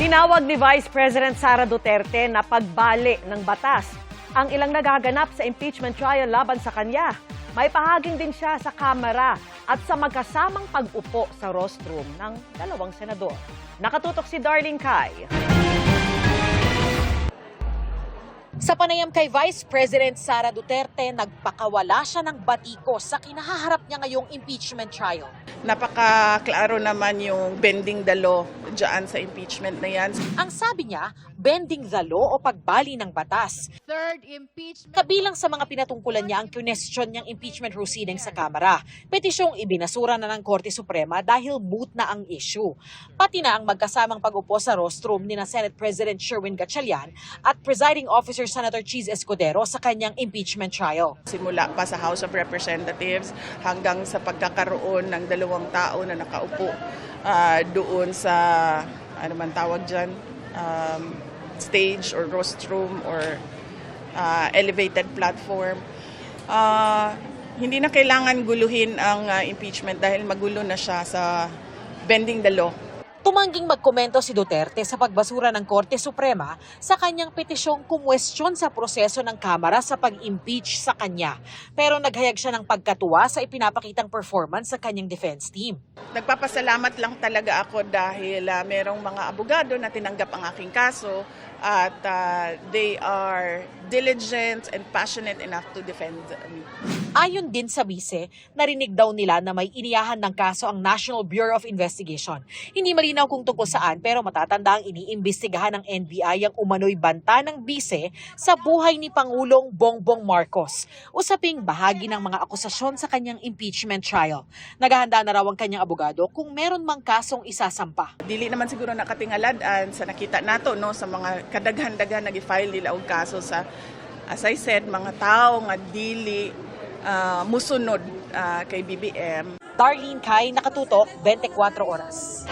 Tinawag ni Vice President Sara Duterte na pagbali ng batas ang ilang nagaganap sa impeachment trial laban sa kanya. May pahaging din siya sa Kamara at sa magkasamang pag-upo sa rostrum ng dalawang senador. Nakatutok si Darlene Kai. Sa panayam kay Vice President Sara Duterte, nagpakawala siya ng batiko sa kinahaharap niya ngayong impeachment trial. Napaka-klaro naman yung bending the law dyan sa impeachment na yan. Ang sabi niya, bending the law o pagbali ng batas. Third impeachment. Kabilang sa mga pinatungkulan niya ang question niyang impeachment proceedings sa Kamara. Petisyong ibinasura na ng Korte Suprema dahil moot na ang issue. Pati na ang magkasamang pag-upo sa rostrum ni na Senate President Sherwin Gatchalian at Presiding Officer Senator Cheese Escudero sa kanyang impeachment trial. Simula pa sa House of Representatives hanggang sa pagkakaroon ng dalawang tao na nakaupo doon sa, ano man tawag dyan, stage or rostrum or elevated platform. Hindi na kailangan guluhin ang impeachment dahil magulo na siya sa bending the law. Tumangging magkomento si Duterte sa pagbasura ng Korte Suprema sa kanyang petisyong kumwestiyon sa proseso ng Kamara sa pag-impeach sa kanya. Pero naghayag siya ng pagkatuwa sa ipinapakitang performance sa kanyang defense team. Nagpapasalamat lang talaga ako dahil merong mga abogado na tinanggap ang aking kaso at they are diligent and passionate enough to defend me. Ayon din sa bise, narinig daw nila na may iniyahan ng kaso ang National Bureau of Investigation. Hindi malinaw kung tungkol saan pero matatanda ang iniimbestigahan ng NBI ang umano'y banta ng bise sa buhay ni Pangulong Bongbong Marcos. Usaping bahagi ng mga akusasyon sa kanyang impeachment trial. Naghahanda na raw ang kanyang abogado kung meron mang kasong isasampa. Dili naman siguro nakatingaladan sa nakita nato no sa mga kadaghan-daghan nag-file nila og kaso sa, as I said, mga tao nga dili musunod kay BBM. Darlene Kai, Nakatutok, 24 Oras.